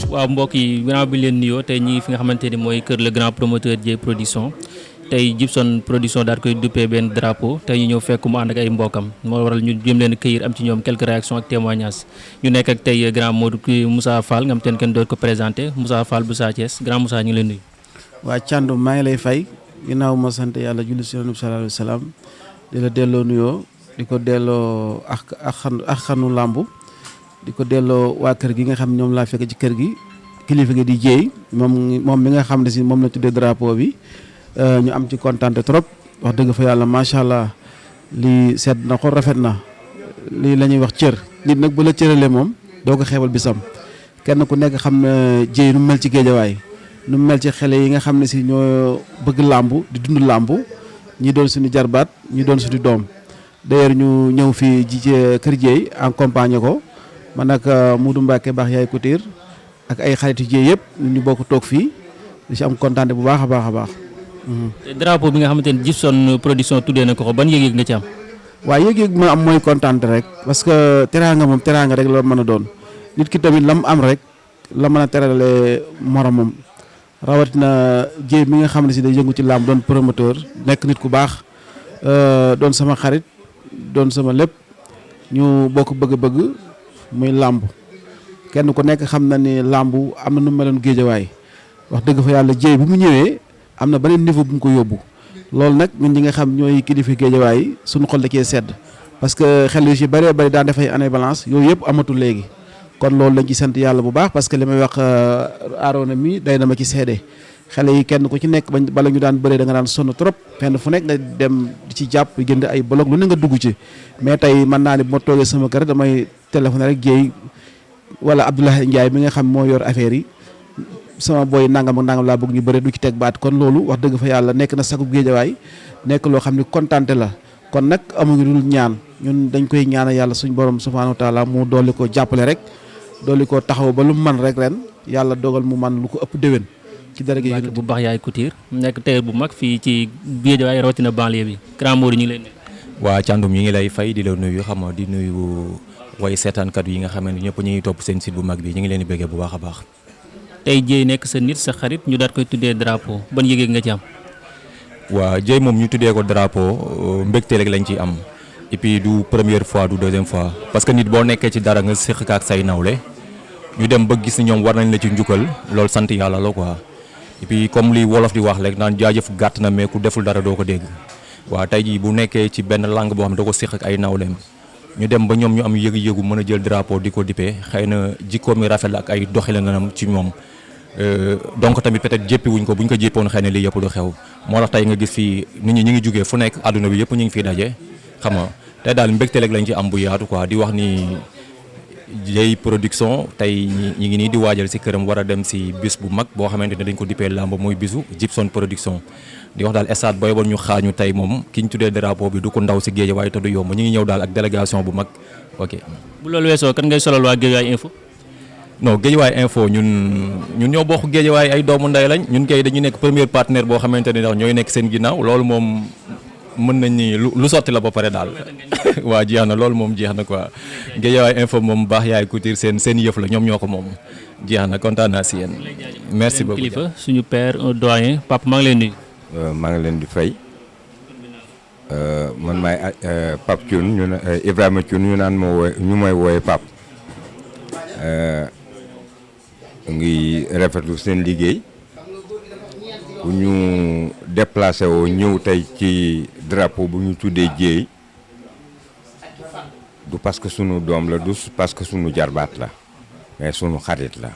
waaw mbokk yi ginnaaw bi leen nuyoo tey ñi ngi fi nga xamante ni mooy kër le grand promoteur Dieye production tey Djibson production daal koy duppee benn drapeau tey ñu ñëw fekk mu ànd ak ay mbokam moo waral ñu jëm leen cueillir am ci ñoom quelques réactions ak témoignages ñu nekk ak tey grand Modou Moussa Fall nga xam te ne kenn doot ko présenté Moussa Fall bu Sa Thiès grand Moussa ñu ngi leen nuyu. waa Thiandoum maa ngi lay fay ginnaaw ma sant yàlla julli si Yonent bi sallallahu alayhi wa sallam di la delloo nuyoo di ko delloo ak xanu làmb di ko delloo waa kër gi nga xam ñoom laa fekk ci kër gi kilifa gi di Dieye moom mi nga xam ne si moom la tuddee drapeau bi ñu am ci kontaan trop wax dëgg fa yàlla macha allah lii sedd na ko rafet na lii la ñuy wax cër nit nag bu la cëralee moom doo ko xeebal bisam kenn ku nekk xam ne Dieye nu mu mel ci géejawaay nu mu mel ci xale yi nga xam ne si ñoo bëgg làmb di dund làmb ñi doon suñu jarbaat ñi doon suñu doom d'ailleurs ñu ñëw fii ji kër Dieye accompagné ko man ak Modou Mbacke baax yaay Couture ak ay xaritu Dieye yëpp ñu bokk toog fii di ci am kontaan bu baax a baax a baax. drapeau bi nga xamante ni Djibson production tuddee na ko ban yëg-yëg nga ci am. waaw yëg-yëg ma am mooy kontaan rek parce que teraanga moom teraanga rek la mën a doon nit ki tamit la mu am rek la mën a terale moromam rawatina Dieye mi nga xam ne si day yëngu ci làmb doon promoteur nekk nit ku baax doon sama xarit doon sama lépp ñu bokk bëgg-bëgg. muy làmb kenn ku nekk xam na ni làmb am na nu meloon géejawaay wax dëgg fa yàlla Dieye bi mu ñëwee am na beneen niveau bu mu ko yóbbu loolu nag ñun ñi nga xam ñooy kilifa géejawaay suñu xol da cee sedd parce que xel yu ci bëree bëri daan dafay année balance yooyu yëpp amatul léegi kon loolu lañ ci sant yàlla bu baax parce que li may wax Arona mi day na ma ci seede xale yi kenn ku ci nekk bala ñu daan bëree da nga daan sonn trop fenn fu nekk nga dem di ci jàpp jënd ay bloc lu ne nga dugg ci mais tey mën naa ne bu ma toogee sama kër damay téléphone rek Dieye wala Abdoulaye Ndiaye mi nga xam moo yor affaire yi sama booy nangam ak nangam laa bëgg ñu bëri du ci teg baat kon loolu wax dëgg fa yàlla nekk na sagub géejawaay nekk loo xam ne kontaante la kon nag amuñu dul ñaan ñun dañ koy ñaanal yàlla suñ borom subhanahu wa taala mu dolli ko jàppale rek dolli ko taxaw ba lu mu man rek ren yàlla dogal mu man lu ko ëpp déwén ci dara gi bu baax yaay Couture nekk tailleur bu mag fii ci géejawaay rawatina banlieue bi grand Modou ñu ngi leen nuyu. waa Thiandoum ñi ngi lay fay di la nuyu xam nga di nuyu way seetaankat yi nga xam ne ñëpp ñu ngi topp seen site bu mag bi ñu ngi leen di bëggee bu baax a baax. tey Dieye nekk sa nit sa xarit ñu daat koy tuddee drapeau ban yëg-yëg nga ci am. waa Dieye moom ñu tuddee ko drapeau mbégte rek lañ ciy am et puis du première fois du deuxième fois parce que nit boo nekkee ci dara nga séq ak say nawle ñu dem ba gis ni ñoom war nañ la ci njukkal loolu sant yàlla la quoi et puis comme li wolof di wax rek naan jaajëf gàtt na mais ku deful dara doo ko dégg waaw tey jii bu nekkee ci benn langue boo xam ne da ko séq ak ay nawleem ñu dem ba ñoom ñu am yëgu-yëgu mën a jël drapeau di ko dippee xëy na jikko mi rafet la ak ay doxalinam ci ñoom donc tamit peut-être jéppi wuñ ko bu ñu ko jéppoon xëy na lii yëpp du xew moo tax tey nga gis fii nit ñi ñu ngi jugee fu nekk àdduna bi yëpp ñu ngi fiy daje xam nga tey daal mbégte rek lañ ci am bu yaatu quoi di wax ni Dieye production tey ñi ngi nii di waajal si këram war a dem si bis bu mag boo xamante ne dañ ko dippee làmb muy bisu Djibson production di wax daal stade booy bon ñu xaañu tey moom ki ñu tuddee drapeau bi du ko ndaw si géejawaay te du yomb ñu ngi ñëw daal ak délégation bu mag ok. bu loolu weesoo kan ngay solal waa Géejawaay info. non Géejawaay info ñun ñoo bokk Géejawaay ay doomu nday lañ ñun kay dañu nekk premier partenaire boo xamante ne ndax ñooy nekk seen ginnaaw loolu moom mën nañ ni lu sotti la ba pare daal waa jeex na loolu moom jeex na quoi Géejawaay info moom baax yaay Couture seen yëf la ñoom ñoo ko moom jeex na kontaan naa si yéen. merci beaucoup kilifa suñu père un doyen papa maa ngi leen nuyu. maa ngi leen di fay man maay Pape Thioune ñu Ibrahima Thioune ñu naan ñu may wooye Pape ngi rafetlu seen liggéey bu ñu déplacé woo ñëw tey ci drapeau bu ñu tuddee Dieye du parce que sunu doom la du parce que sunu jarbaat la mais sunu xarit la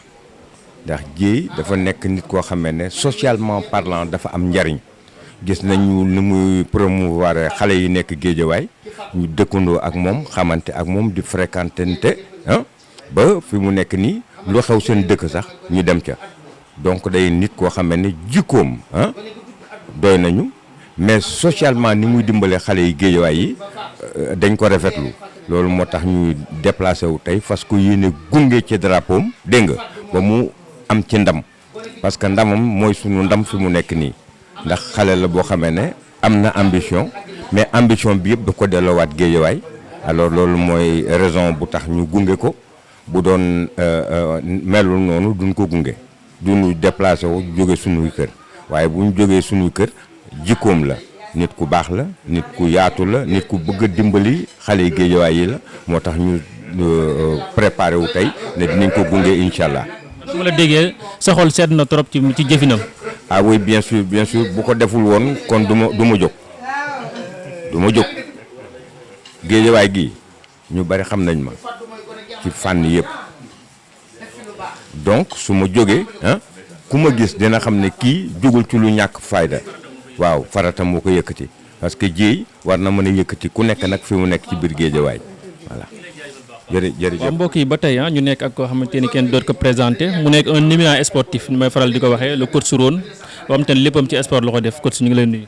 ndax Dieye dafa nekk nit koo xam ne socialement parlant dafa am njariñ gis nañu ni muy promouvoir xale yi nekk géejawaay ñu dëkkandoo ak moom xamante ak moom di fréquentante ba fi mu nekk nii lu xew seen dëkk sax ñu dem ca donc day nit koo xam ne jikkoom doy nañu mais socialement ni muy dimbale xale yi géejawaay yi dañ ko rafetlu loolu moo tax ñuy déplacé wu tey fas ko yéene gunge ci drapeau am dégg nga ba mu am ci ndam parce que ndamam mooy sunu ndam fi mu nekk nii ndax xale la boo xamee ne am na ambition mais ambition bi yëpp da ko delloowaat géejawaay alors loolu mooy raison bu tax ñu gunge ko bu doon melul noonu duñ ko gunge duñu déplacé wu jóge suñuy kër waaye bu ñu jógee suñuy kër jikkoom la nit ku baax la nit ku yaatu la nit ku bëgg a dimbali xale yi Géejawaay yi la moo tax ñu préparé wu tey ne dinañ ko gunge incha allah. su ma la déggee sa xol sedd na trop ci jëfinam. ah oui bien sûr bu ko deful woon kon du ma jóg Géejawaay gi ñu bari xam nañ ma ci fànn yëpp donc su ma jógee ku ma gis dina xam ne kii jógul ci lu ñàkk fayda waaw farata moo ko yëkkati parce que Dieye war na mën a yëkkati ku nekk nag fi mu nekk ci biir Géejawaay voilà jërëjëf. waaw mbokk yi ba tey ñu nekk ak koo xamante ni kenn doot ko présenté mu nekk un éminent sportif ni may faral di ko waxee le coach Ron boo xam te ne léppam ci sport la ko def coach ñu ngi leen nuyu.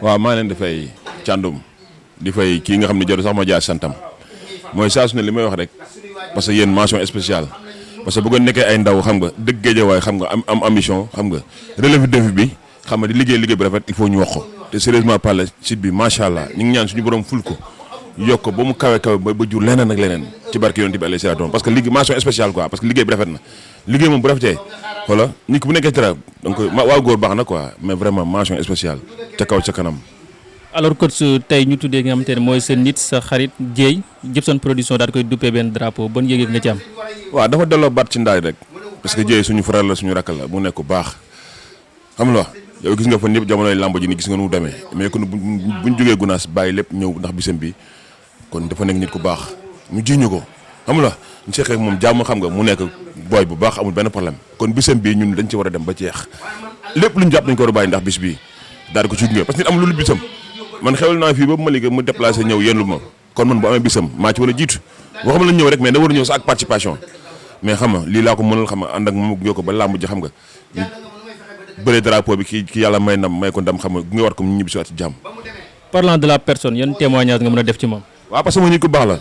waaw maa leen di fay càndum di fay kii nga xam ne jarul sax ma jaar santam mooy saa su ne li may wax rek parce que yéen mention spéciale parce que bu ngeen nekkee ay ndaw xam nga dëgg Géejawaay xam nga am ambition xam nga relevé défi bi xam nga di liggéey bi rafet il faut ñu wax ko te sérieusement parler site bi macha allah ñu ngi ñaan suñu borom ful ko yokk ko ba mu kawe ba jur leneen ak leneen ci barke yonent bi alayhi salaatu parce que liggéey mention spéciale quoi parce que liggéey bi rafet na liggéey moom bu rafetee xoola nit ku bu nekkee tera donc waaw góor baax na quoi mais vraiment mention spéciale ca kaw ca kanam. alors coach tey ñu tuddee nga xamante ne mooy sa nit sa xarit Dieye Djibson production daal koy duppee benn drapeau ban yëg nga ci am. waaw dafa delloo baat ci ndaay rek parce que Dieye suñu frère la suñu rakk la mu nekk ku baax xam nga yow gis nga fa ñëpp jamonoy làmb ji ni gis nga nu mu demee mais kon buñ jógee Gunaas bàyyi lépp ñëw ndax bisam bi kon dafa nekk nit ku baax ñu jiñu ko xam nga ñu seqee moom jàmm xam nga mu nekk booy bu baax amul benn problème kon bisam bii ñun dañ ci war a dem ba jeex lépp lu ñu jàpp dañ ko war a bàyyi ndax bis bii daal di ko ci gunge parce que nit amul lu bisam man xewal naa fii ba ma liggéey mu déplacé ñëw yéen lu ma kon man bu amee bisam maa ci war a jiitu waxuma la ñëw rek mais da war a ñëw sa ak participation mais xam nga lii laa ko mënal xam nga ànd ak moom gunge ko ba làmb ji xam nga bëre drapeau bi ki yàlla may ndam may ko ndam xam nga gunge war ko mu ñibbi si waat ci jàmm. parlant de la personne yan témoignage nga mën a def ci moom. waaw parce que nit ku baax la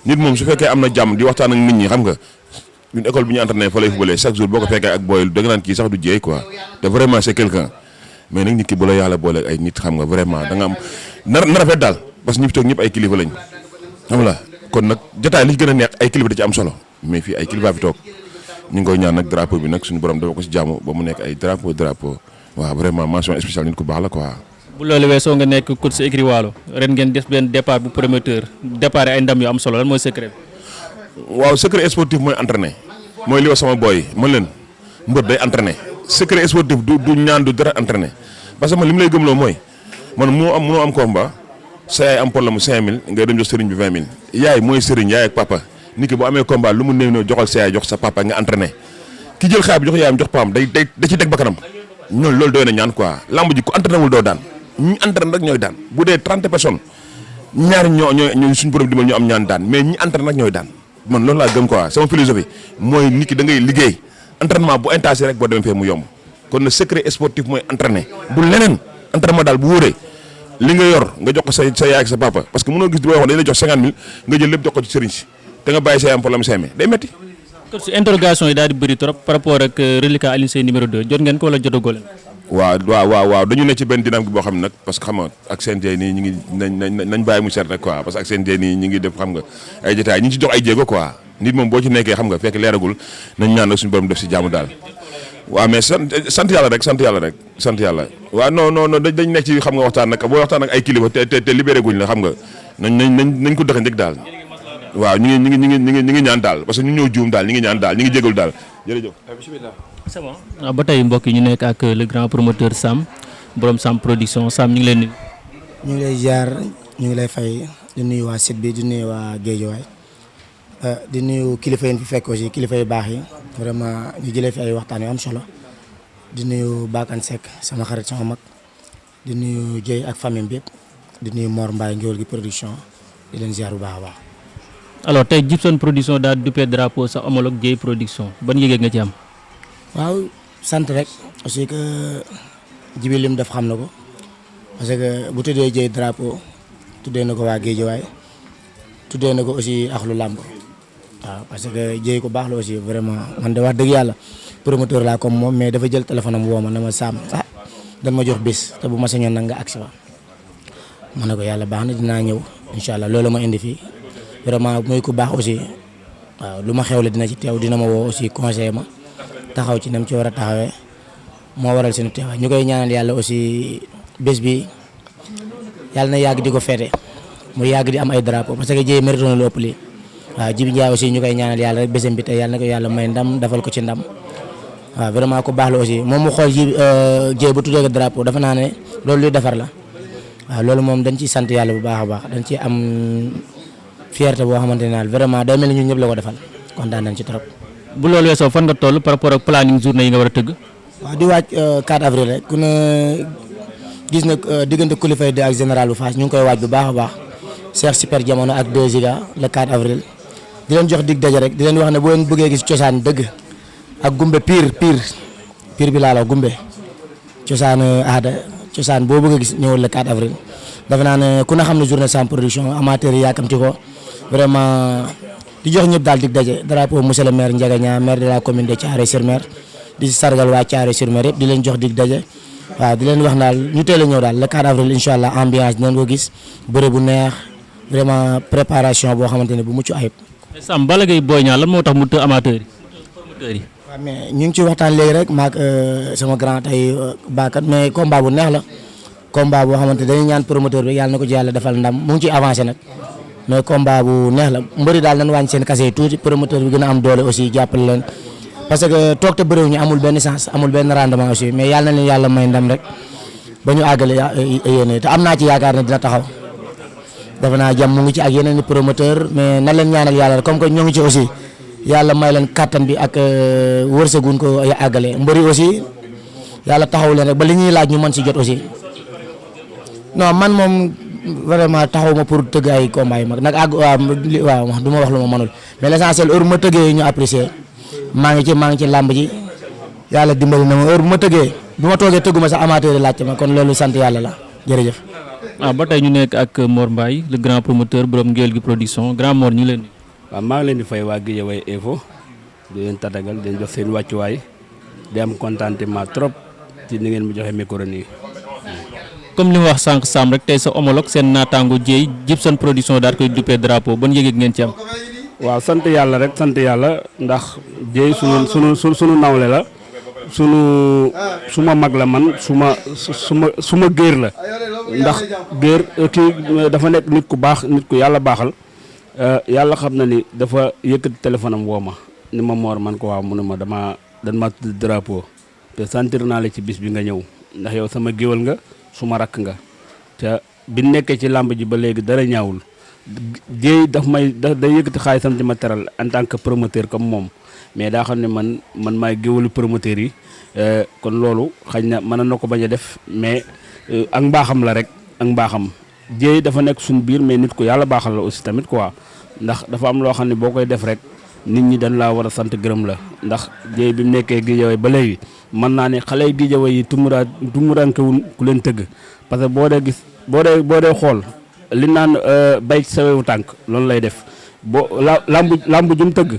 nit moom su fekkee am na jàmm di waxtaan ak nit ñi xam nga ñun école bi ñu entraîné fa lay fubalee chaque jour boo ko fekkee ak booy da nga naan kii sax du Dieye quoi te vraiment c'est quelqu'un mais nag nit ki bu la yàlla boole ay nit xam nga vraiment da nga am na rafet daal parce que ñi fi toog ñëpp ay kilifa lañ xam la kon nag jotaay li ci gën a neex ay kilifa da ci am solo mais fii ay kilifa fi toog ñu ngi koy ñaan nag drapeau bi nag suñu borom dafa ko si jàmm ba mu nekk ay drapeau waaw vraiment mention spéciale nit ku baax la quoi. bu loolu weesoo nga nekk coach sa écurie Waalo ren ngeen def benn départ bu prometteur départ ay ndam yu am solo lan mooy secret bi. waaw secret sportif mooy entraîner mooy li wax sama boy man leen mbër day entraîner secret sportif du ñaan du dara entraîner parce que man li mu lay gëmloo mooy man mënoo am combat sa yaay am problème mu 5000 ngay dem jox sëriñ bi 20000 yaay mooy sëriñ yaay ak papa nit ki boo amee combat lu mu néew néew joxal sa yaay jox sa papa nga entraîner ki jël xaar bi jox yaayam jox paam da ci teg bakkanam ñoom loolu doy na ñaan quoi lamb ji ku entraîné wul doo daan ñi entraîné rek ñooy daan bu dee 30 personnes ñaar ñoo suñu borom dimbal ñu am ñaan daan mais ñi entraîné rek ñooy daan man loolu laa gëm quoi sama philosophie mooy nit ki da ngay liggéey entraînement bu intense rek boo demee fee mu yomb kon le secret sportif mooy entraîner bu leneen entraînement daal bu wóoree li nga yor nga jox ko sa yaay ak sa papa parce que mënoo gis di booy wax dañ la jox 50000 nga jël lépp jox ko ci sëriñ si te nga bàyyi say am problème 5000 day metti coach interrogation yi daal di bëri trop par rapport ak reliquat Alioune Seye numéro 2 jot ngeen ko wala jotagoo leen. waaw dañu ne ci benn dynamique boo xam ne nag parce que xam nga ak CNG nii ñu ngi nañ bàyyi mu seet rek quoi parce que ak CNG nii ñu ngi def xam nga ay jotaay ñu ngi ci jox ay jéego quoi nit moom boo ci nekkee xam nga fekk leeragul nañ ñaan nag suñu borom def si jaamu daal waaw mais sant yàlla waaw non dañ nekk ci xam nga waxtaan nag boo waxtaan ak ay kilifa te libéré guñ la xam nga nañ ko dëxañ rek daal waaw ñu ngi ñaan daal parce que ñu ñëw juum daal ñu ngi ñaan daal ñu ngi jégalu daal jërëjëf. c'est bon ba tey mbokk yi ñu nekk ak le grand promoteur Sam borom Sam production Sam ñu ngi leen nuyu. ñu ngi lay ziar ñu ngi lay fay di nuyu waa site bi di nuyu waa Géejawaay di nuyu kilifa yi fi fekk aussi kilifa yu baax yi vraiment ñu jëlee fi ay waxtaan yu am solo di nuyu Bakane Seck sama xarit sama mag di nuyu Dieye ak famille bi yëpp di nuyu Mor Mbaye Ngéwél gi production di leen ziar bu baax a baax. alors tey Djibson production daal di duppee drapeau sa homologue Dieye production ban yëg nga ci am. waaw sant rek aussi que jibi lim def xam na ko parce que bu tuddee Dieye drapeau tuddee na ko waa Géejawaay tuddee na ko aussi axlu làmb waaw parce que Dieye ko baax la aussi vraiment man de wax dëgg yàlla promoteur laa comme moom mais dafa jël téléphone am woo ma ne ma Sam dan ma jox bis te bu ma sañoon nag nga agsi fa ma ne ko yàlla baax na dinaa ñëw incha allah loolu ma indi fii vraiment muy ku baax aussi waaw lu ma xewle dina ci teew dina ma woo aussi conseiller ma taxaw ci nam ci war a taxawee moo waral seen teewaay ñu koy ñaanal yàlla aussi bés bi yàlla na yàgg di ko feete mu yàgg di am ay drapeau parce que Dieye mérite na lu ëpp lii waaw Djibi Ndiaye aussi ñu koy ñaanal yàlla rek bésam bi tey yàlla na ko yàlla may ndam defal ko ci ndam waaw vraiment ku baax la aussi moom mu xool Dieye bu tuddee ko drapeau dafa naa ne loolu luy defar la waaw loolu moom dañ ciy sant yàlla bu baax a baax dañ ciy am fierté boo xamante ne daal vraiment day mel ni ñun ñëpp la ko defal kontaan nañ ci trop. bu loolu weesoo fan nga toll par rapport ak planning journée yi nga war a tëgg. waaw di waaj 4 avril rek ku ne gis na diggante Kulifay 2 ak général bu Fass ñu ngi koy waaj bu baax a baax Cheikh Super Jamono ak 2 Giga le 4 avril di leen jox dig daje rek di leen wax ne boo leen bëggee gis cosaan dëgg ak gumbe pire bi laa la gumbe cosaan aada cosaan boo bëgg a gis ñëwal le 4 avril dafa naa ne ku ne xam ne journée sans production amateur yi yaakamti ko vraiment di jox ñëpp daal dig daje drapeau monsieur le maire Ndiaga Niang maire de la commune de Thiaroye-sur-Mer di sargal waa Thiaroye-sur-Mer yëpp di leen jox dig daje waaw di leen wax daal ñu teel a ñëw daal le 4 avril incha allah ambiance dinañ ko gis bëre bu neex vraiment préparation boo xamante ne bu mucc ayib. Sam Balla Gaye Boy Niang lan moo tax mu të amateur yi. waaw mais ñu ngi ci waxtaan léegi rek maak sama grand ay baakat mais combat bu neex la combat boo xamante dañuy ñaan promoteur bi yàlla na ko ci yàlla defal ndam mu ngi ciy avancé nag mais combat bu neex la mbëri daal nañ wàññi seen kase yi tuuti promoteur bi gën a am doole aussi jàppale leen parce que toog te bëréew ñu amul benn sens amul benn rendement aussi mais yàlla na leen yàlla may ndam rek ba ñu àggale yéene te am naa ci yaakaar ne dina taxaw defe naa jàmm mu ngi ci ak yeneen i promoteur mais na leen ñaanal yàlla rek comme que ñoo ngi ci aussi yàlla may leen kattan bi ak wërsëguñ ko àggale mbëri aussi yàlla taxaw leen rek ba li ñuy laaj ñu mën si jot aussi non man moom vraiment taxaw ma pour tëgg ay combat yi mag nag àgg waaw du ma wax lu ma mënul mais l'essentiel heure bu ma tëggee ñu apprécier maa ngi ci làmb ji yàlla dimbali na ma heure bu ma tëggee bu ma toogee tëgguma sax amateur yi laajte ma kon loolu sant yàlla la jërëjëf. ba tey ñu nekk ak Mor Mbaye le grand promoteur borom Ngéwél gi production grand Mor ñu leen. waaw maa ngi leen di fay waa Guédiawaye Info di leen tatagal di leen jox seen wàccuwaay di am contentement trop ci ni ngeen mu joxe micro nii. comme li ma wax sànq Sam rek tey sa homologue seen naataango Dieye Djibson production daal koy duppee drapeau ban yëg-yëg ngeen ci am. waaw sant yàlla rek sant yàlla ndax Dieye sunu nawle la suma mag la man suma géer la ndax géer kii dafa nekk nit ku baax nit ku yàlla baaxal yàlla xam na ni dafa yëkkati téléphone am woo ma ni ma Mor man ko waaw mu ne ma dañ ma tudd drapeau te sentir naa la ci bis bi nga ñëw ndax yow sama géwal nga suma rakk nga te bi nekkee ci làmb ji ba léegi dara ñaawul Dieye day yëkkati xaalisam di ma teral en tant que promoteur comme moom mais daa xam ne man maay géwalu promoteur yi kon loolu xañ na mën na ko bañ a def mais ak mbaaxam la rek ak mbaaxam Dieye dafa nekk suñu biir mais nit ko yàlla baaxal la aussi tamit quoi ndax dafa am loo xam ne boo koy def rek nit ñi dañ laa war a sant gërëm la ndax Dieye bi mu nekkee Guédiawaye ba léegi mën naa ne xale yi Guédiawaye yi tumurankewul ku leen tëgg parce que boo dee xool li naan bay ci sa wewu tànk loolu lay def lambu jum tëgg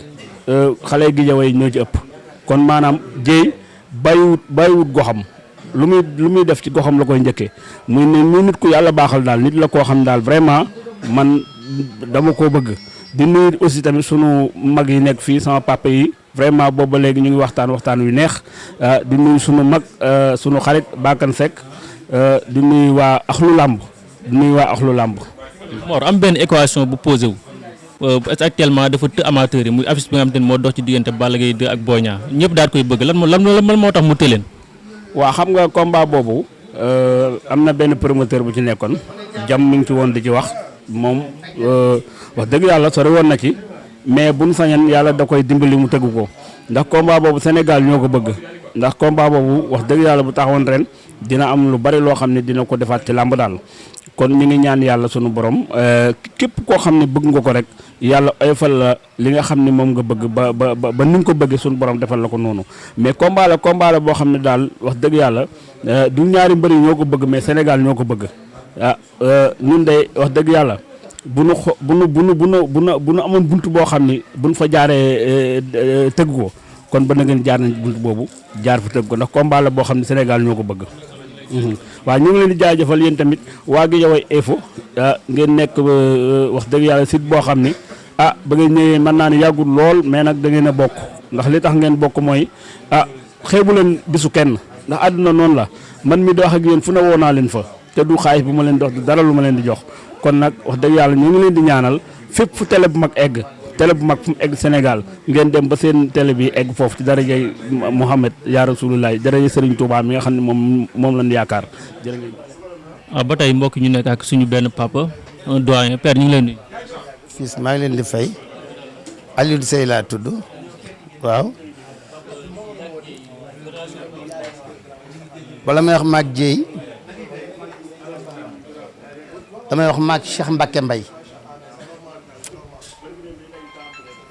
xale yi Guédiawaye ñoo ci ëpp kon maanaam Dieye bàyyiwut goxam lu muy def ci goxam la koy njëkkee muy nit ku yàlla baaxal daal nit la koo xam daal vraiment man dama koo bëgg di nuyu aussi tamit sunu mag yi nekk fii sama papa yi vraiment booba léegi ñu ngi waxtaan wi neex di nuyu sunu mag sunu xarit Bakane Seck di nuyu waa Axlu Làmb Mor am benn équation bu posé wu actuellement dafa të amateur yi muy affiche bi nga xamante ne moo dox ci diggante Balla Gaye 2 ak Boy Niang ñëpp daal koy bëgg lan moo tax mu tëleen. waaw xam nga combat boobu am na benn promoteur bu ci nekkoon jam mi ngi ci woon di ci wax moom wax dëgg yàlla sori woon na ci mais buñ sañan yàlla da koy dimbali mu tëgg ko ndax combat boobu Sénégal ñoo ko bëgg ndax combat boobu wax dëgg yàlla bu taxawoon ren dina am lu bari loo xam ne dina ko defaat ci làmb daal kon ñu ngi ñaan yàlla sunu borom képp koo xam ne bëgg nga ko rek yàlla oyofal la li nga xam ne moom nga bëgg ba ni nga ko bëggee sunu borom defal la ko noonu mais combat la boo xam ne daal wax dëgg yàlla du ñaari mbëri ñoo ko bëgg mais Sénégal ñoo ko bëgg ñun de wax dëgg yàlla bu nu amoon buntu boo xam ni buñ fa jaaree tëgg ko kon ba na ngeen jaar nañ buntu boobu jaar fa tëgg ko ndax combat la boo xam ne Sénégal ñoo ko bëgg. waaw ñu ngi leen di jaajëfal yéen tamit waa Guédiawaye Info ngeen nekk wax dëgg yàlla site boo xam ni ba ngeen ñëwee mën naa ne yàggul lool mais nag da ngeen a bokk ndax li tax ngeen bokk mooy xeebu leen bisu kenn ndax àdduna noonu la man mi di wax ak yéen fu ne woo naa leen fa te du xaalis bu ma leen dox du dara lu ma leen di jox kon nag wax dëgg yàlla ñu ngi leen di ñaanal fépp fu télé bu mag egg télé bu mag fu mu egg Sénégal ngeen dem ba seen télé bi egg foofu ci darajay Mouhamed yaa Rasulullah darajay Serigne Touba mi nga xam ne moom lañ yaakaar jërë ngeen. ba tey mbokk ñu nekk ak suñu benn papa un doyen père ñu ngi leen di. fils maa ngi leen di fay Alioune Seye laa tudd waaw bala may wax maag Dieye damay wax maag Cheikh Mbacke Mbaye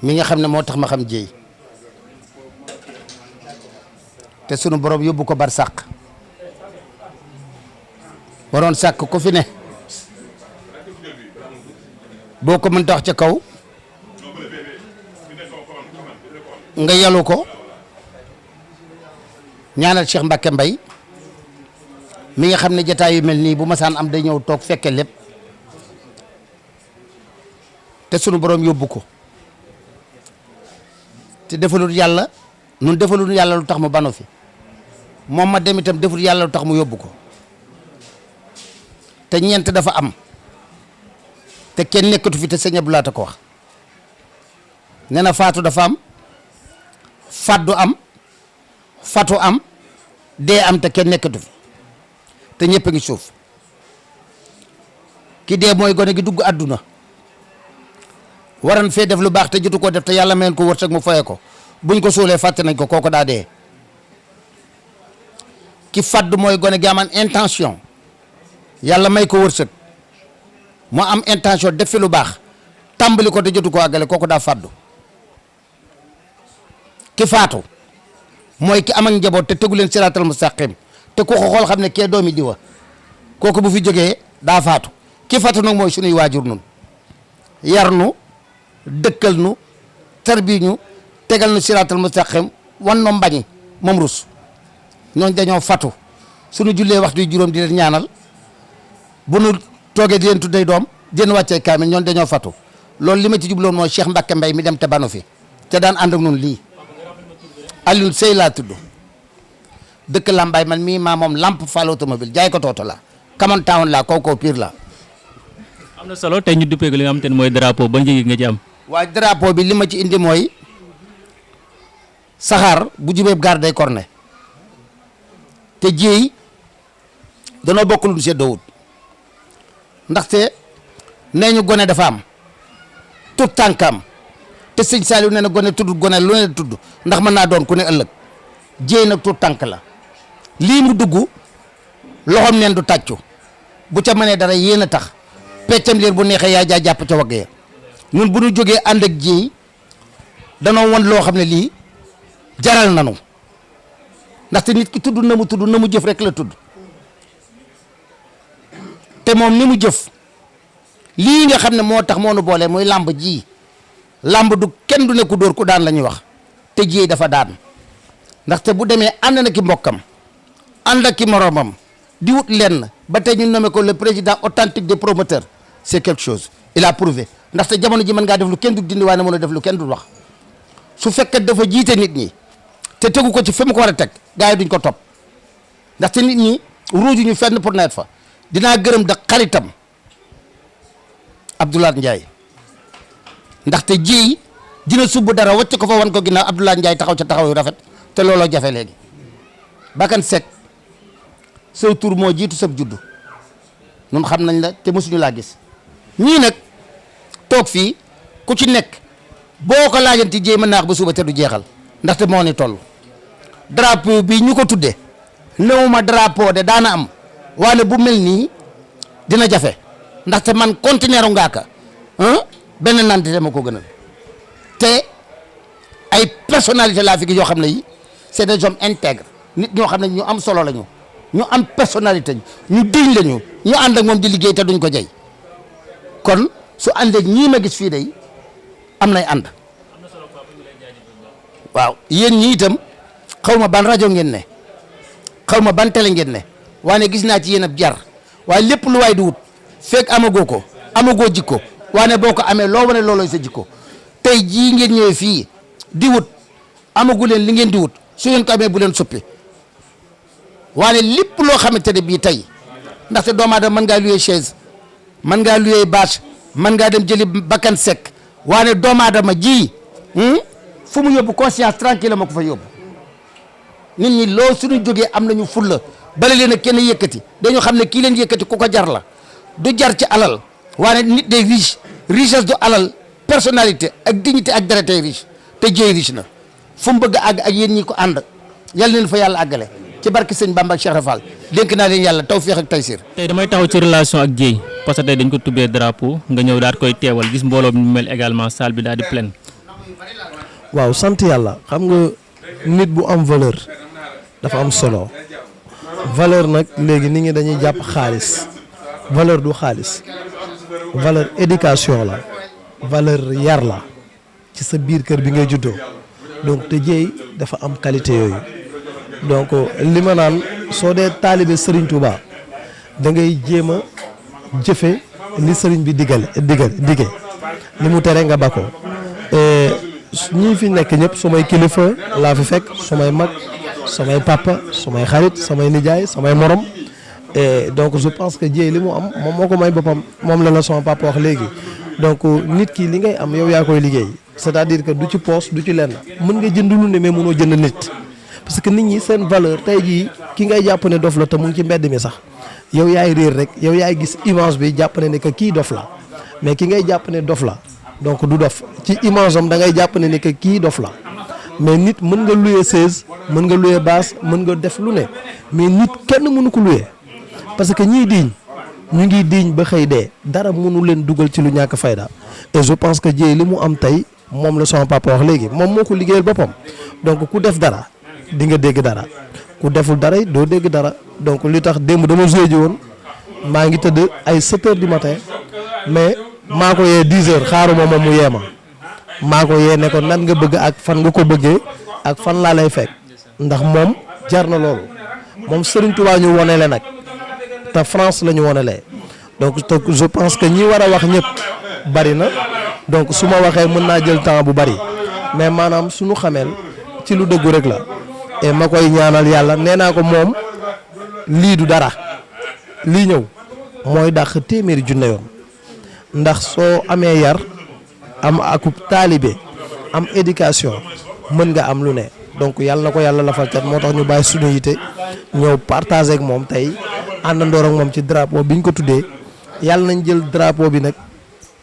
mi nga xam ne moo tax ma xam Dieye te sunu borom yóbbu ko bar sàq waroon sàkk ko fi ne boo ko mënta wax ca kaw nga yalu ko ñaanal Cheikh Mbacke Mbaye mi nga xam ne jataay yu mel nii bu masaan am day ñëw toog fekke lépp te sunu borom yóbbu ko te defalul yàlla nun defalul yàlla lu tax mu bano fi moom ma dem itam deful yàlla lu tax mu yóbbu ko te ñeent dafa am te kenn nekkatu fi te sëñ Abdou Lahat ko wax nee na faatu dafa am faddu am fatu am dee am te kenn nekkatu fi te ñëpp a ngi suuf ki dee mooy gone gi dugg àdduna waran fee def lu baax te jotu koo def te yàlla meen ko wërsëg mu foye ko buñ ko suulee fàtte nañ ko kooku daa dee ki faddu mooy gone gi amaan intention yàlla may ko wërsëg mu am intention def fi lu baax tàmbali ko te jotu ko àggale kooku daa faddu ki faatu mooy ki am ak njaboot te tegu leen siraatal mustaqim te ku ko xool xam ne kee doomi diwa kooku bu fi jógee daa faatu ki faatu nag mooy sunuy waajur nun yar nu dëkkal nu tarbi ñu tegal nu siraatal mustaqim wan no mbañi moom rus ñooñ dañoo fatu suñu jullee waxtu yu juróom di leen ñaanal bu nu toogee di leen tuddee doom di leen wàccee kaamil ñooñ dañoo fatu loolu li ma ci jubloon mooy Cheikh Mbacke Mbaye mi dem te banu fi te daan ànd ak nun lii Alioune Seye laa tudd dëkk Lambaye man mii maa moom lampe Fall automobile jaay ko tooto la Camon Town laa kaw pire la am na solo tey ñu duppee ko li nga xamante ne mooy drapeau ba njëg nga ci am. waaye drapeau bi li ma ci indi mooy saxaar bu jubee gaar day corne te Dieye danoo bokk lu ñu séddoowut ndaxte nee ñu gone dafa am tout tànkam te sëñ Saliou nee na gone tudd gone lu ne tudd ndax mën naa doon ku ne ëllëg Dieye nag tout tànk la lii mu dugg loxoom neen du tàccu bu ca mënee dara yéen a tax peccam liir bu neexee yaa jàpp ca wagg ya ñun bu ñu jógee ànd ak Dieye danoo won loo xam ne lii jaral nanu ndaxte nit ki tudd na mu jëf rek la tudd te moom ni mu jëf lii nga xam ne moo tax moo nu boole muy làmb ji làmb du kenn du ne ku dóor ku daan la ñuy wax te Dieye dafa daan ndaxte bu demee ànd na ki mbokkam ànd ak ki moromam di wut lenn ba tey ñu nommé ko le président authentique des promoteurs c'est quelque chose il a prouvé ndaxte jamono ji mën ngaa def lu kenn du dindi waaye mën a def lu kenn du wax su fekkee dafa jiite nit ñi te tegu ko ci fi mu ko war a teg gars yi duñ ko topp ndaxte nit ñi ruuju ñu fenn pour nawet fa dinaa gërëm da xaritam Abdou Lahat Ndiaye ndaxte Dieye dina subb dara wacc ko fa wan ko ginnaaw Abdou Lahat Ndiaye taxaw ca taxaw yu rafet te looloo jafe léegi Bakkan Seck saw tur moo jiitu sab juddu ñun xam nañ la te mosuñu laa gis ñii nag toog fii ku ci nekk boo ko laajanti Dieye mën naax ba suba te du jeexal ndaxte moo ni toll drapeau bi ñu ko tuddee néewuma drapeau de daana am waane bu mel nii dina jafe ndaxte man conteneur ngaaka benn nante dama ko gënal te ay personnalité laa fi gi yoo xam ne yi c'est des hommes intègres nit ñoo xam ne ñu am solo lañu ñu am personnalité ñu diñ lañu ñu ànd ak moom di liggéey te duñ ko jey kon su ànd ak ñii ma gis fii day am nay ànd waaw yéen ñi itam xaw ma ban rajo ngeen ne xaw ma ban télé ngeen ne waane gis naa ci yéen ab jar waaye lépp lu waay di wut fekk amagoo ko amagoo jikko waane boo ko amee loo wane loolooy sa jikko tey jii ngeen ñëwee fii di wut amagu leen li ngeen di wut su ngeen ko amee bu leen suppi waaye lépp loo xamante ne bii tey ndaxte doomu aadama mën ngaa luyee chaise mën ngaa luyee bâche mën ngaa dem jëli bakkan sec waaye doomu aadama ji fu mu yóbbu conscience tranquille ma ko fa yóbbu nit ñi loo suñu jógee am nañu fulla bala leen a kenn yëkkati dañu xam ne kii leen yëkkati ku ko jar la du jar ci alal waaye nit day riche richesse du alal personnalité ak dignité ak deret ay riche te Dieye riche na fu mu bëgg a àgg ak yéen ñi ko ànd yàlla leen fa yàlla àggale ci barke sëñ Bamba ak Cheikh Rafal dénk naa leen yàlla tawfeex ak taysir. tey damay taxaw ci relation ak Dieye parce que tey dañ ko tubbee drapeau nga ñëw daal koy teewal gis mbooloo mi mel également salle bi daal di pleine. waaw sant yàlla xam nga nit bu am valeur dafa am solo valeur nag léegi nit ñi dañuy jàpp xaalis valeur du xaalis valeur éducation la valeur yar la ci sa biir kër bi ngay juddoo donc te Dieye dafa am qualité yooyu donc li ma naan soo dee taalibe Serigne Touba da ngay jéem a jëfe li Serigne bi digge li mu tere nga bakoo ñii fi nekk ñëpp sumay kilifa laa fi fekk sumay mag samay papa sumay xarit samay nijaay samay morom et donc je pense que Dieye li mu am moom moo ko may boppam moom la sama papa wax léegi donc nit ki li ngay am yow yaa koy liggéey c'est-à-dire que du ci poos du ci lenn mën nga jënd lu ne mais mënoo jënd nit parce que nit ñi seen valeur tey jii ki ngay jàpp ne dof la te mu ngi ci mbedd mi sax yow yaay réer rek yow yaay gis image bi jàpp ne que kii dof la mais ki ngay jàpp ne dof la donc du dof ci image am da ngay jàpp ne que kii dof la mais nit mën nga louer 16 mën nga louer basse mën nga def lu ne mais nit kenn mënu ko louer parce que ñii diiñ ñu ngi diiñ ba xëy dee dara mënu leen dugal ci lu ñàkk fayda et je pense que Dieye li mu am tey moom la sama papa wax léegi moom moo ko liggéeyal boppam donc ku def dara di nga dégg dara ku deful dara it doo dégg dara donc li tax démb dama joué ji woon maa ngi tëdd ay 7 heures du matin mais maa ko yee 10 heures xaaruma moom mu yee ma maa ko yee ne ko nan nga bëgg ak fan nga ko bëggee ak fan laa lay fekk ndax moom jar na loolu moom Serigne Touba ñu wonele nag te France la ñu wonelee donc je pense que ñi war a wax ñëpp bari na donc su ma waxee mën naa jël temps bu bari mais maanaam suñu xameel ci lu dëggu rek la et ma koy ñaanal yàlla nee naa ko moom lii du dara lii ñëw mooy dàq téeméeri junne yoon ndax soo amee yar am akub taalibe am éducation mën nga am lu ne donc yàlla na ko yàlla lafal cat moo tax ñu bàyyi suñu yite ñëw partager ak moom tey àndandoor ak moom ci drapeau bi ñu ko tuddee yàlla nañ jël drapeau bi nag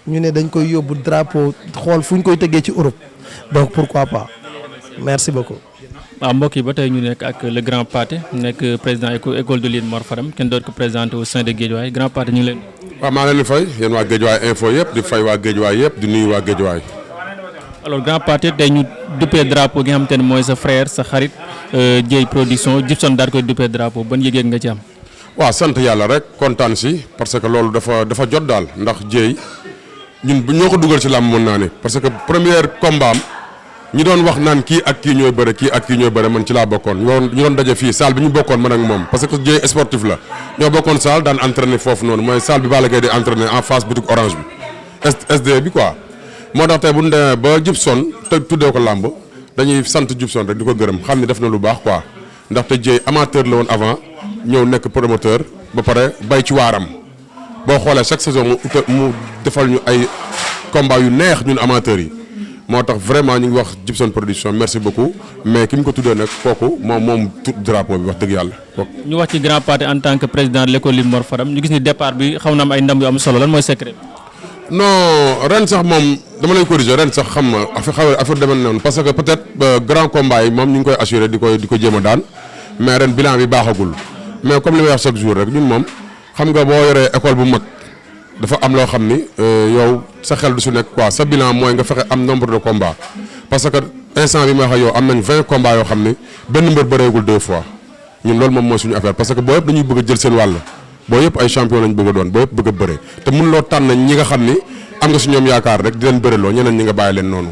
ñu ne dañ koy yóbbu drapeau xool fu ñu koy tëggee ci Europe donc pourquoi pas merci beaucoup. waaw mbokk yi ba tey ñu nekk ak le grand Pathé nekk président école de Lille Mor Fadam kenn doon ko présenté au sein de Guédiawaye grand Pathé ñu ngi leen. waaw maa leen di fay yéen waa Guédiawaye info yëpp di fay waa Guédiawaye yëpp di nuyu waa Guédiawaye. alors grand Pathé tey ñu duppee drapeau gi nga xamante ne mooy sa frère sa xarit Dieye production Djibson daal koy duppee drapeau ban yëg-yëg nga ci am. waaw sant yàlla rek kontaan si parce que loolu dafa jot daal ndax Dieye ñun ñoo ko dugal ci làmb mën naa ne parce que premier combat am ñi doon wax naan kii ak kii ñooy bëre man ci laa bokkoon ñu doon daje fii salle bi ñu bokkoon man ak moom parce que Dieye sportif la ñoo bokkoon salle daan entraîner foofu noonu mooy salle bi Balla Gaye di entraîner en face boutique orange bi SD bi quoi moo tax tey bu ñu demee ba Djibson te tuddee ko làmb dañuy sant Djibson rek di ko gërëm xam ni def na lu baax quoi ndaxte Dieye amateur la woon avant ñëw nekk promoteur ba pare bay ci waaram boo xoolee chaque saison mu defal ñu ay combat yu neex ñun amateurs yi moo tax vraiment ñu ngi wax Djibson production merci beaucoup mais ki mu ko tuddee nag kooku moom drapeau bi wax dëgg yàlla. ñu wax ci grand Pathé en tant que président de l'école Lille Mor Fadam ñu gis ni départ bi xaw na am ay ndam yu am solo lan mooy secret. non ren sax moom dama lay corriger ren sax xam nga affaire demee noonu parce que peut-être grand combat yi moom ñu ngi koy assurer di ko jéem a daan mais ren bilan bi baaxagul mais comme li may wax chaque jour rek ñun moom xam nga boo yoree école bu mag dafa am loo xam ni yow sa xel du su nekk quoi sa bilan mooy nga fexe am nombre de combats parce que instant bi may wax yow am nañ 20 combats yoo xam ni benn mbër bëreegul 2 fois ñun loolu moom mooy suñu affaire parce que boo yëpp dañuy bëgg a jël seen wàll boo yëpp ay champion lañ bëgg a doon boo yëpp bëgg a bëre te mun loo tànn ñi nga xam ni am nga si ñoom yaakaar rek di leen bëreloo ñeneen ñi nga bàyyi leen noonu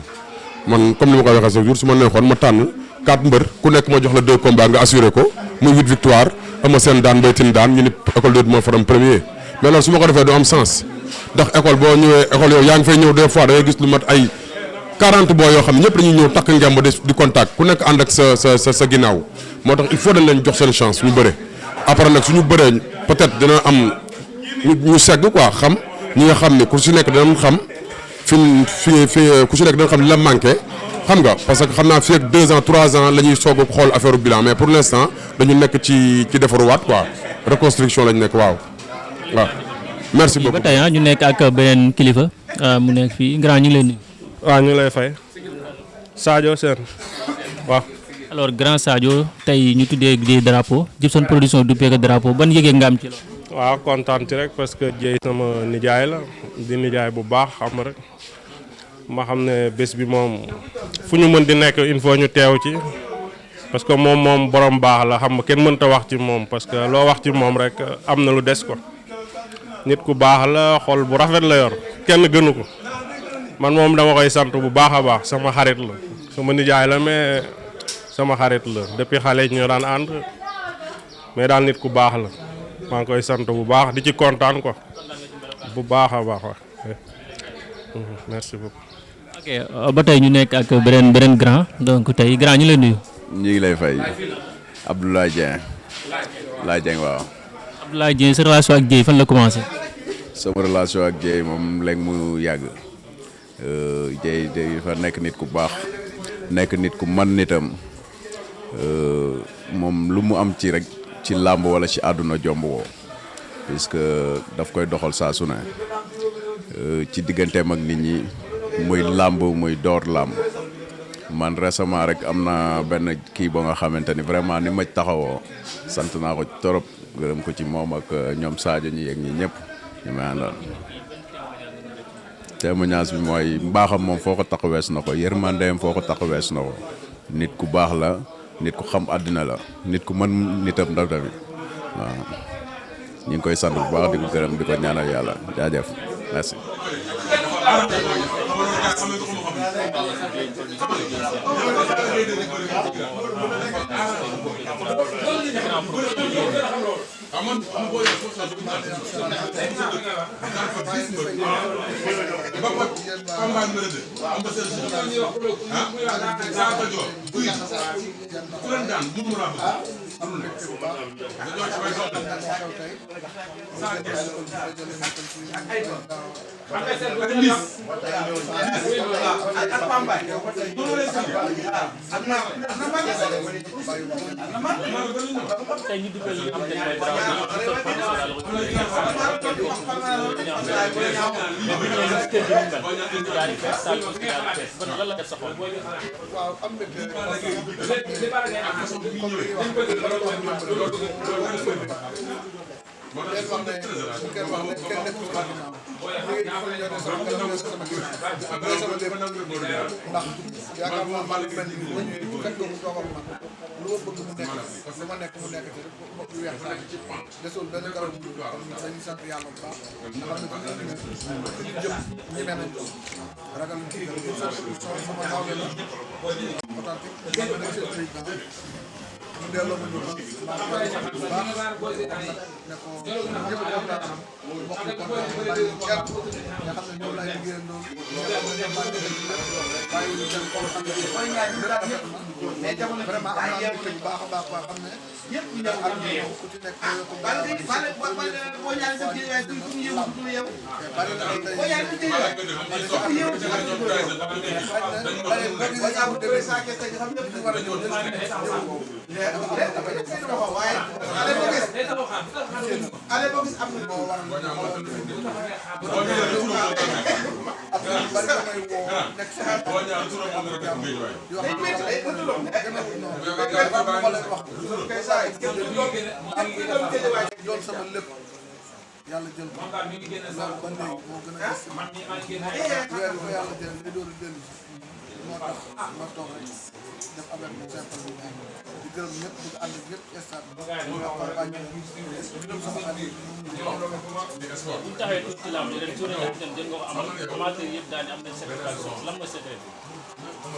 man comme ni ma koy waxee chaque jour su ma neexoon ma tànn 4 mbër ku nekk ma jox la 2 combats nga assuré ko muy 8 victoire ama seen daan baytin daan ñu ni école de Mor Fadam premier mais loolu su ma ko defee du am sens ndax école boo ñëwee école yow yaa ngi fay ñëw des fois da ngay gis lu mat ay 40 boo yoo xam ne ñëpp dañuy ñëw takk ngemb di contact ku nekk ànd ak sa ginnaaw moo tax il faut dañ leen jox seen chance ñu bëre après nag suñu bëree peut-être dina am ñu segg quoi xam ñi nga xam ne ku si nekk dana xam fi ku si nekk dana xam li la manqué xam nga parce que xam naa fii ak 2 ans 3 ans la ñuy soog a xool affaire bilan mais pour l'instant dañu nekk ci defaruwaat quoi reconstruction lañu nekk waaw. merci beaucoup ba tey ñu nekk ak beneen kilifa mu nekk fii grand ñu ngi lay nuyu. waaw ñu lay fay Sadio Sène waaw. alors grand Sadio tey ñu tuddee di drapeau Djibson production duppee ko drapeau ban yëgee nga am ci loolu. waaw kontaan ci rek parce que Dieye sama nijaay la di nijaay bu baax xam rek ma xam ne bés bi moom fu ñu mën di nekk il faut ñu teew ci parce que moom borom baax la xam nga kenn mënta wax ci moom parce que loo wax ci moom rek am na lu des ko nit ku baax la xol bu rafet la yor kenn gënu ko man moom dama koy sant bu baax a baax sama xarit la sama nijaay la mais sama xarit la depuis xale ñu daan ànd mais daal nit ku baax la maa ngi koy sant bu baax di ci kontaan ko bu baax a baax wax merci beaucoup. ok ba tey ñu nekk ak beneen grand donc tey grand ñu lay nuyu. ñu ngi lay fay Abdoulaye Dieng waaw. Abdoulaye Dieng sa relation ak Dieye fan la commencé. sama relation ak Dieye moom léegi mu yàgg Dieye dafa nekk nit ku baax nekk nit ku man nitam moom lu mu am ci rek ci làmb wala ci àdduna jomb woo puisque daf koy doxal saa su ne ci digganteem ak nit ñi muy làmb muy door làmb man récemment rek am na benn kii ba nga xamante ni vraiment ni ma taxawoo sant naa ko torop gërëm ko ci moom ak ñoom Sadio ñi yeeg ñi ñëpp ñu may àndal témoignage bi mooy mbaaxam moom foo ko taxawees na ko yërmandeem foo ko taxawees na ko nit ku baax la nit ku xam àddina la nit ku mën nitam ndaw tamit waaw ñu ngi koy sant bu baax di ko gërëm di ko ñaanal yàlla jaajëf merci. yàlla jël ko loolu ba léegi moo gën a des weer bi ko yàlla jël li doon dellu moo tax ma toog rek def affaire bu simple bi di gërëm ñëpp di ànd ak ñëpp stade bi ñu wax ko wàññi gërëm sama xarit bu taxee tuuti ci lamb ren tournée dem nga ko amal amateur yëpp daal di am nañ satisfaction lan mooy secret bi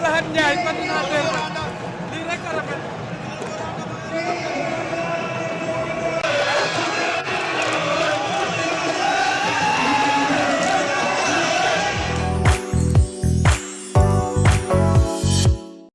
Lahat Ndiaye coordinateur